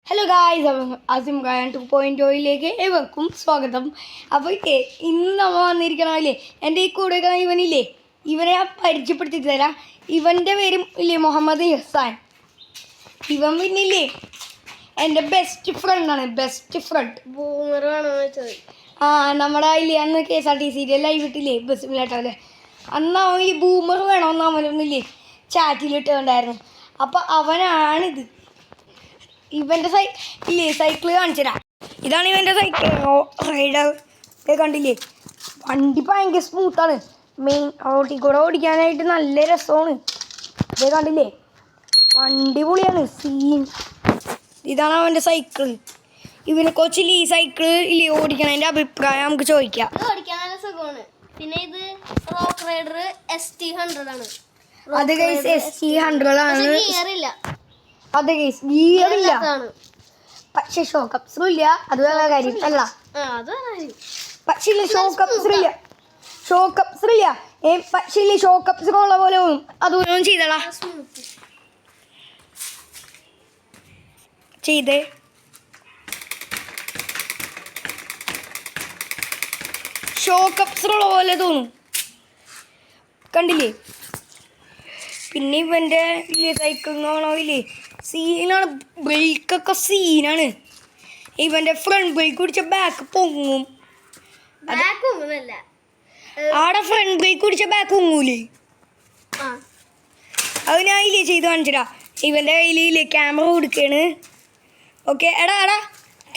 Hello guys, Asim Khan 2.0 ഏവർക്കും സ്വാഗതം. അപ്പോൾ ഇന്ന് നമ്മൾ വന്നിരിക്കണമല്ലേ, എൻ്റെ ഈ കൂടെ ഇവനില്ലേ, ഇവനെ ഞാൻ പരിചയപ്പെടുത്തി തരാം. ഇവൻ്റെ പേരും ഇല്ലേ മുഹമ്മദ് ഹസാൻ. ഇവൻ പിന്നില്ലേ എൻ്റെ ബെസ്റ്റ് ഫ്രണ്ടാണ്. ബെസ്റ്റ് ഫ്രണ്ട് നമ്മുടെ ഇല്ലേ അന്ന് KSRTC ലൈവ് ഇട്ടില്ലേ ബസ്സിലാട്ടല്ലേ, അന്ന് അവൻ ഈ ബൂമർ വേണമെന്ന് അവനൊന്നില്ലേ ചാറ്റിലിട്ടുണ്ടായിരുന്നു. അപ്പോൾ അവനാണിത്. ഇവൻ്റെ സൈക്കിള് കാണിച്ചു തരാം. ഇതാണ് ഇവൻ്റെ സൈക്കിൾ റൈഡർ. കണ്ടില്ലേ, വണ്ടി ഭയങ്കര സ്മൂത്താണ്. മെയിൻ റോട്ടിൽ കൂടെ ഓടിക്കാനായിട്ട് നല്ല രസമാണ്. ഇതേ കണ്ടില്ലേ, വണ്ടി പൊളിയാണ്, സീൻ. ഇതാണ് അവൻ്റെ സൈക്കിൾ. ഇവനെ കൊച്ചിൽ ഈ സൈക്കിൾ ഇല്ലേ ഓടിക്കണതിൻ്റെ അഭിപ്രായം നമുക്ക് ചോദിക്കാം. ഓടിക്കാൻ നല്ല സുഖമാണ്. പിന്നെ ഇത് റോക്ക് റൈഡർ ST100 ആണ്. അത് ST100 ആണ്. ഗിയറില്ല, അതെ ഗൈസ്, ഗിയറില്ല, പക്ഷെ ഷോക്ക് അബ്സറില്ല. അത് വേറെ കാര്യം അല്ല. പക്ഷേ ഷോക്ക് അബ്സറില്ല, പക്ഷേ ഷോക്ക് അബ്സർ ഉള്ള പോലെ പോകും. അതും ചെയ്തടാ, ചെയ്തേ. ഷോക്ക് അബ്സർ ഉള്ള പോലെ തോന്നും, കണ്ടില്ലേ. പിന്നെ ഇവൻ്റെ ഇല്ലേ സൈക്കിൾ എന്ന് ഇല്ലേ സീനാണ്. ബ്രേക്കൊക്കെ സീനാണ്. ഇവൻ്റെ ഫ്രണ്ട് ബ്രേക്ക് പിടിച്ച ബാക്ക് പൊങ്ങും. ആടെ ഫ്രണ്ട് ബ്രേക്ക് പിടിച്ച ബാക്ക് പൊങ്ങൂലേ. അത് ഞാൻ ഇല്ലേ ചെയ്ത് കാണിച്ചടാ. ഇവൻ്റെ കയ്യിൽ ഇല്ലേ ക്യാമറ കൊടുക്കാണ്. ഓക്കെ, എടാ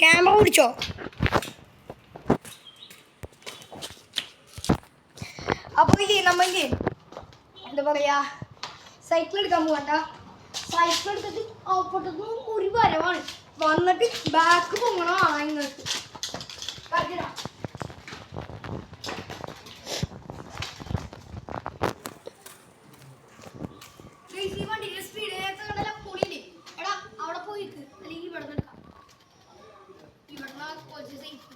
ക്യാമറ പിടിച്ചോ. അപ്പോൾ ഇല്ലേ നമ്മളില്ലേ എന്താ പറയാ, സൈക്കിൾ എടുക്കാൻ പോകണ്ട. സൈക്കിൾ എടുത്തിട്ട് അപ്പുറത്ത് ഒരു വരവാണ്, വന്നിട്ട് ബാക്ക് പൊങ്ങണോ ഇങ്ങോട്ട് വണ്ടിയുടെ സ്പീഡ് പൊളിയില്ലേ. എടാ അവിടെ പോയിക്ക്, അല്ലെങ്കിൽ ഇവിടെ എടുക്കാം. ഇവിടുന്ന് കുറച്ച് സേഫ്.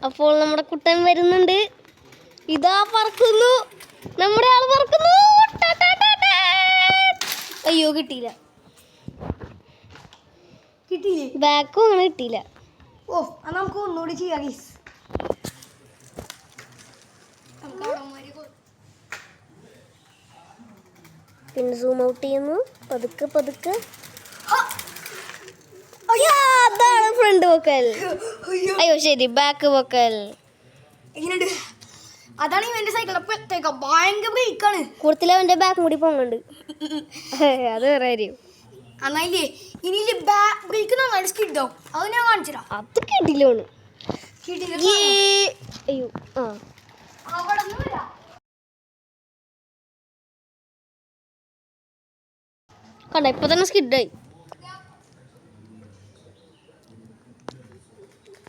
അപ്പോൾ നമ്മുടെ കുട്ടൻ വരുന്നുണ്ട്. ഇതാ പറക്കുന്നു, നമ്മുടെ ആള് പറക്കുന്നു. അയ്യോ, കിട്ടിയില്ല, ബാക്കും അങ്ങനെ കിട്ടിയില്ല. ഓ, നമുക്ക് ഒന്നുകൂടി ചെയ്യാം. പിന്നെ സൂം ഔട്ട് ചെയ്യുന്നു പതുക്കെ. അതാണ് ഫ്രണ്ട് വോക്കൽ. അയ്യോ ശരി, ബാക്ക് വോക്കൽ. എങ്ങനെയുണ്ട്? അതാണ് ഇവന്റെ സൈക്കിൾ. ഭയങ്കര ബ്രേക്കാണ്. കൂടുതൽ അവന്റെ ബാക്കും കൂടി പോങ്ങുന്നുണ്ട്. അത് വേറെ കാര്യം. എന്നായില്ലേ ഇനിയില്ലേ ബ്രേക്ക് നന്നായിട്ട് സ്കിഡാവും. അത് ഞാൻ കാണിച്ചുതരാം. അത് കിട്ടില്ലോണ്. അയ്യോ കണ്ട, ഇപ്പൊ തന്നെ സ്കിഡായി.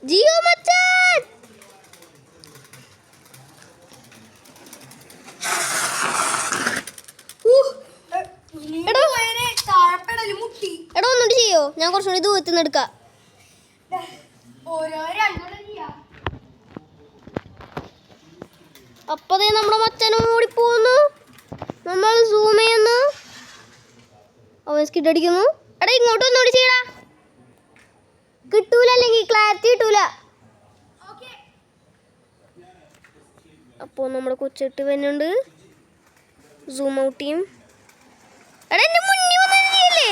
ജിയോ മച്ചാൻ, എടാ ഒന്നുകൂടി ചെയ്യോ, ഞാൻ കുറച്ചുകൂടി ദൂരത്തിൽ നിന്ന് എടുക്കാം. അപ്പതേ നമ്മുടെ മച്ചനും കൂടി പോകുന്നു. നമ്മൾ സൂം ചെയ്യുന്നു, അവൻ സ്കിഡ് അടിക്കുന്നു. എടാ ഇങ്ങോട്ട് ഒന്നുകൂടി ചെയ്യടാ, കിട്ടൂല, അല്ലെങ്കിൽ ക്ലാരിറ്റി കിട്ടൂല. അപ്പോൾ നമ്മുടെ കൊച്ചിട്ട് വരുന്നുണ്ട്, സൂം ഔട്ട് ചെയ്യും. എടാ എന്റെ മുന്നിൽ വന്നില്ലേ.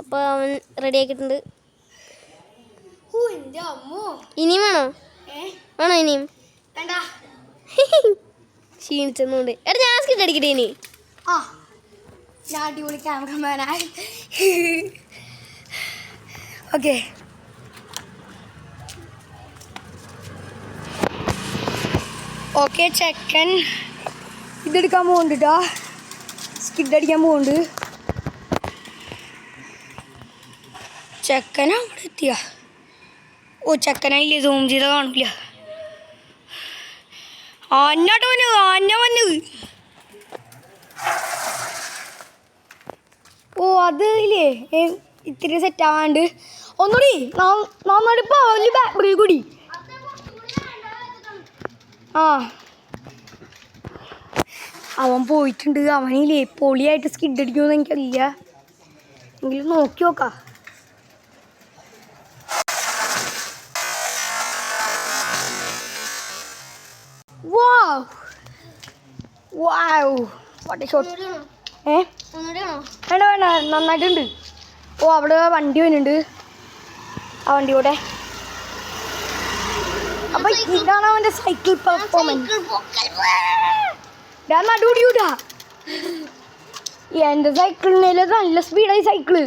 അപ്പോൾ അവൻ റെഡി ആക്കിയിട്ടുണ്ട്. ഇനിയും വേണോ ഇനിയും ക്ഷീണിച്ചെന്നുണ്ട്. എടാ ഞാൻ സ്കിഡ് അടിക്കട്ടെ ഇനി. ഞാൻ അടിപൊളി ക്യാമറമാനായി. ഓക്കെ, ചെക്കൻ ഇതെടുക്കാൻ പോകുന്നുണ്ട്, സ്കിഡ് അടിക്കാൻ പോകുന്നുണ്ട്. ചെക്കൻ അവിടെ എത്തിയ. ഓ, ചെക്കനായില്ലേ സൂം ചെയ്ത കാണില്ല. ആന്നോട്ട് വന്നു. അത് ഇല്ലേ ഇത്തിരി സെറ്റ് ആവാണ്ട് ഒന്നുകൂടി നന്നായിട്ട് വലിയ ബാക്ക് കൂടി. ആ അവൻ പോയിട്ടുണ്ട്. അവനില്ലേ പൊളിയായിട്ട് സ്കിഡ് അടിക്കുമെന്ന് എനിക്കറിയില്ല, എങ്കിലും നോക്കി നോക്കാം. Wow! Wow! What a shot! വേണ്ട വേണ്ട, നന്നായിട്ടുണ്ട്. ഓ അവിടെ വണ്ടി വരുന്നുണ്ട്, ആ വണ്ടി കൂടെ. അപ്പൊ ഇതാണ് അവന്റെ സൈക്കിൾ പെർഫോമൻസ്. നടുകൂടിയൂടാ, എന്റെ സൈക്കിളിനേലും നല്ല സ്പീഡായി സൈക്കിള്.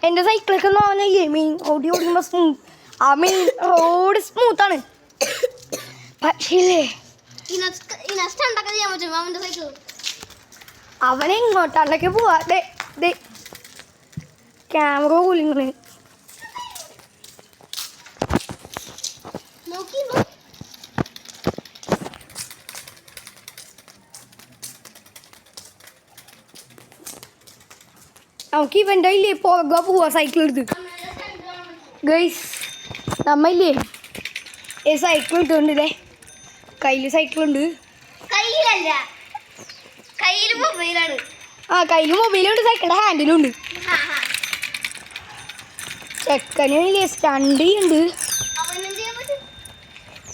എന്റെ സൈക്കിളൊക്കെ അവനല്ലേ മെയിൻ ഓടി ഓടിക്കുമ്പോ സ്മൂത്ത്, ആ മെയിൻ റോഡ് സ്മൂത്താണ്. പക്ഷേ അവനെങ്ങോട്ടാണ്ടൊക്കെ പോവാ. ക്യാമറ കൂലിങ്ങനെ നമുക്ക് ഇവൻ്റെ ഇല്ലേ പുറകെ പോവാ സൈക്കിൾ എടുത്ത്. ഗൈസ് നമ്മയില്ലേ സൈക്കിൾ ഇട്ടുകൊണ്ടില്ലേ, കയ്യിൽ സൈക്കിളുണ്ട്. ആ കയ്യിൽ മൊബൈലുണ്ട്, സൈക്കിളിൻ്റെ ഹാൻഡിലും ഉണ്ട്. ചെക്കനില്ലേ സ്റ്റണ്ട് ചെയ്യുന്നുണ്ട്.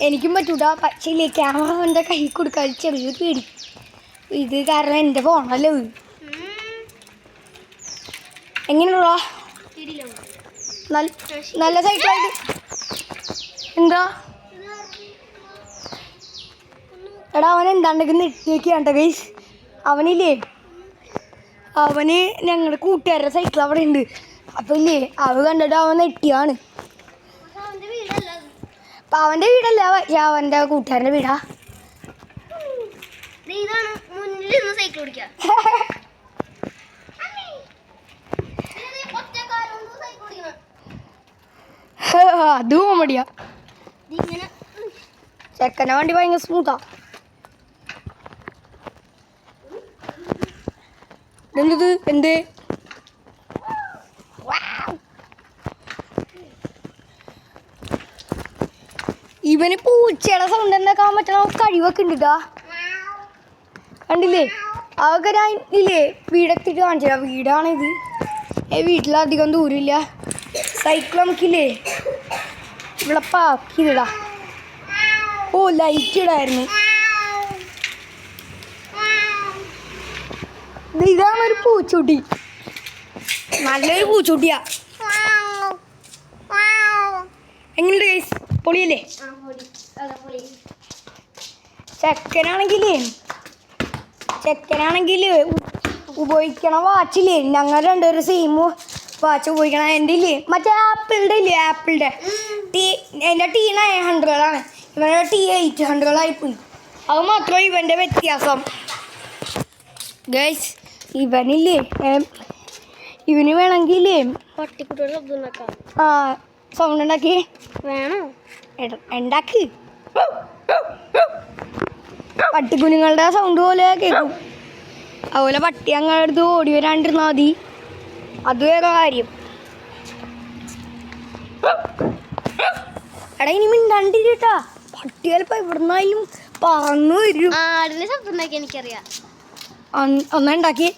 എനിക്കും പറ്റൂടാ, പക്ഷേ ഇല്ലേ ക്യാമറ അവൻ്റെ കൈ കൊടുക്കാൻ ചെറിയൊരു പേടി. ഇത് കാരണം എൻ്റെ ഫോണല്ലേ. എങ്ങനെയുള്ളൂ നല്ല സൈക്കിളായിട്ട്. എന്താ എടാ അവൻ എന്താണ്ടൊക്കെ നെട്ടിയൊക്കെയാണ്ട ഗൈസ്. അവനില്ലേ അവന് ഞങ്ങളുടെ കൂട്ടുകാരുടെ സൈക്കിൾ അവിടെ ഉണ്ട്. അപ്പം ഇല്ലേ അവ കണ്ടിട്ട് അവൻ നെട്ടിയാണ്. അപ്പം അവൻ്റെ വീടല്ല, അവൻ്റെ കൂട്ടുകാരൻ്റെ വീടാ. അത് കോമഡിയാ. ചെക്കൻ്റെ വണ്ടി ഭയങ്കര സ്മൂത്താ. എന്തത് എന്ത് ഇവന് പൂച്ചയുടെ സൗണ്ട് ഉണ്ടാക്കാൻ പറ്റണ കഴിവൊക്കെ ഉണ്ട്. കണ്ടില്ലേ അതൊക്കെ ഞാൻ ഇല്ലേ വീടെത്തിട്ട് കാണിച്ചില്ല. വീടാണിത്, വീട്ടിലധികം ദൂരമില്ല. സൈക്കിൾ നമുക്കില്ലേ ഇവിടെ പാർക്ക് ചെയ്തിടാ. ഓ ലൈറ്റ് ഇടായിരുന്നു. ഇതാണ് ഒരു പൂച്ചൂട്ടി, നല്ലൊരു പൂച്ചൂട്ടിയാ. എങ്ങനെയുണ്ട് ഗൈസ്, പൊളിയല്ലേ? ചെക്കനാണെങ്കിൽ ഉപയോഗിക്കണ വാച്ചില്ലേ, ഞങ്ങൾ രണ്ടുപേരും സെയിം വാച്ച് ഉപയോഗിക്കണം. എൻ്റെ ഇല്ലേ മറ്റേ ആപ്പിളിൻ്റെ ഇല്ലേ, ആപ്പിളിൻ്റെ എൻ്റെ T 900 ഇവൻ്റെ T 800 പോയി. അത് മാത്രമേ ഇവൻ്റെ വ്യത്യാസം. ഗൈസ് ഇവനില്ലേ ഇവന് വേണമെങ്കിലേ ആ സൗണ്ട് ഉണ്ടാക്കി വേണോ ഉണ്ടാക്കി. പട്ടിക്കുഞ്ഞുങ്ങളുടെ സൗണ്ട് പോലെ കേൾക്കും. അതുപോലെ പട്ടി അങ്ങയുടെ അടുത്ത് ഓടി വരാണ്ടിരുന്നാൽ മതി, അത് വേറെ കാര്യം. എടാ ഇനി മിണ്ടാണ്ടിട്ടാ, പട്ടി ചിലപ്പോ എവിടുന്നായാലും പറന്നു വരും. എനിക്കറിയാം. ഒന്നുണ്ടാക്കി.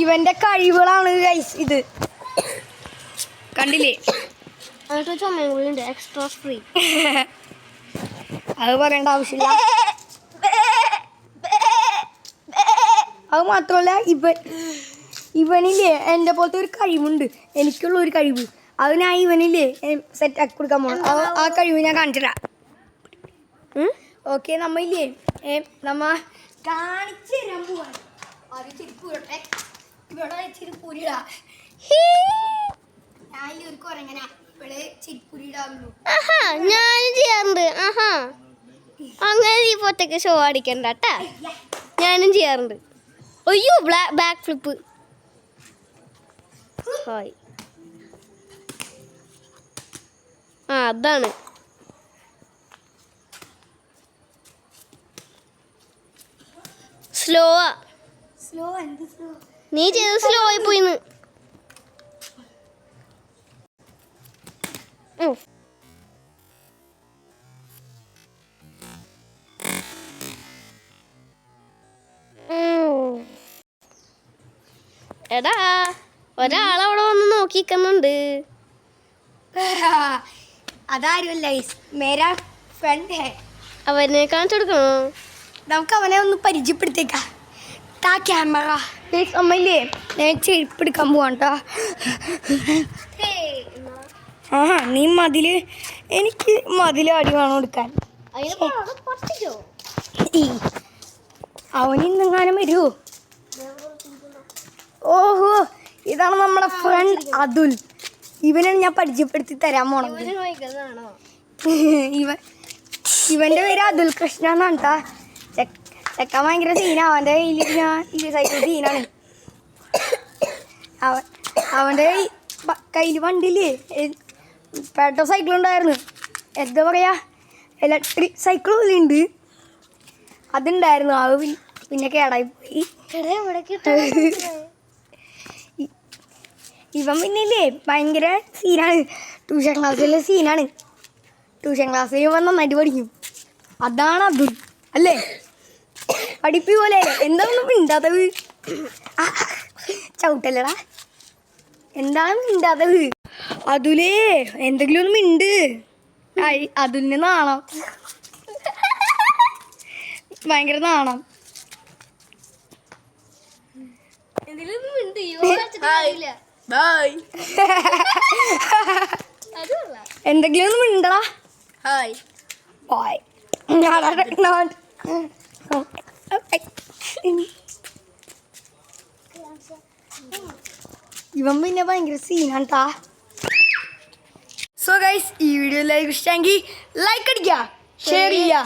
ഇവന്റെ കഴിവുകളാണ് ഗൈസ് ഇത്, കണ്ടില്ലേ? Extra free. അത് പറയേണ്ട ആവശ്യമില്ല. അത് മാത്രമല്ല ഇവനില്ലേ എൻ്റെ പോലത്തെ ഒരു കഴിവുണ്ട്, എനിക്കുള്ള ഒരു കഴിവ്. അത് ഞാൻ ഇവനില്ലേ സെറ്റാക്കി കൊടുക്കാൻ പോകണം. ആ കഴിവ് ഞാൻ കാണിച്ചിട്ടാ. ഓക്കെ നമ്മയില്ലേ നമ്മ കാണിച്ചു തരാൻ പോവാണ്. അത് ചിരിപ്പൂരട്ടെ, ഇവിടെ ചിരിപ്പൂരിടാ. ഞാൻ ഒരു കുറങ്ങനാ, ഇവിടെ ചിരിപ്പൂരിടാറുള്ളൂ. ഞാനും ചെയ്യാറുണ്ട്. അങ്ങനെ ഈ പൊറ്റക്ക് ഷോ അടിക്കണ്ട കേട്ടാ, ഞാനും ചെയ്യാറുണ്ട്. അയ്യോ ബാക്ക് ഫ്ലിപ്പ്. ഹായ് അതാണ് സ്ലോ സ്ലോ എന്ത് സ്ലോ? നീ ചെയ്ത് സ്ലോ ആയി പോയിന്ന്. എടാ ഒരാളവിടെ വന്ന് നോക്കിക്കുന്നുണ്ട്. അതാരുമല്ല മേരാ ഫ്രണ്ട് ഹേ. അവനെ കാണിച്ചു കൊടുക്കണോ? നമുക്ക് അവനെ ഒന്ന് പരിചയപ്പെടുത്തേക്കാം. താ ക്യാമറ. അമ്മയില്ലേ ഞാൻ ചെരുപ്പെടുക്കാൻ പോവാട്ടോ. നീ മതില് എനിക്ക് മതിലാടി വേണം എടുക്കാൻ. അവനിന്നെങ്ങാനും വരുമോ? ഓഹോ, ഇതാണ് നമ്മുടെ ഫ്രണ്ട് അതുൽ. ഇവനാണ് ഞാൻ പരിചയപ്പെടുത്തി തരാൻ പോണത്. ഇവന്റെ പേര് അതുൽ കൃഷ്ണ എന്നാണ് കേട്ടാ. ചെക്കൻ ഭയങ്കര സീനാണ്. അവൻ്റെ കയ്യിൽ ഞാൻ സൈക്കിൾ സീനാണ്. അവൻ്റെ കയ്യിൽ വണ്ടിയില്ലേ പെട്രോൾ സൈക്കിളുണ്ടായിരുന്നു. എന്താ പറയാ, ഇലക്ട്രിക് സൈക്കിൾ പോലെ ഉണ്ട്. അതുണ്ടായിരുന്നു. അത് പിന്നെ കേടായി പോയി. ഇവൻ പിന്നില്ലേ ഭയങ്കര സീനാണ്. ട്യൂഷൻ ക്ലാസ്സിലെ സീനാണ്. ട്യൂഷൻ ക്ലാസ്സിൽ ഇവൻ നന്നായിട്ട് പഠിക്കും. അതാണ് അതുൽ അല്ലേ? പഠിപ്പി പോലെ എന്താണ് മിണ്ടാത്തത്? ചവിട്ടല്ലടാ, എന്താണ് മിണ്ടാത്തത്? അതുലേ എന്തെങ്കിലും ഒന്ന് മിണ്ട്. അതുലിന് നാണം, ഭയങ്കര നാണം. എന്തെങ്കിലും ഒന്ന് മിണ്ടടാ. ബായ്. ഇവൻ പിന്നെ ഭയങ്കര സീനാണ് ട്ടാ. സോ ഗൈസ്, ഈ വീഡിയോ ലൈക്ക് ഇഷ്ടമെങ്കിൽ ലൈക്ക് അടിക്കുക, ഷെയർ ചെയ്യുക.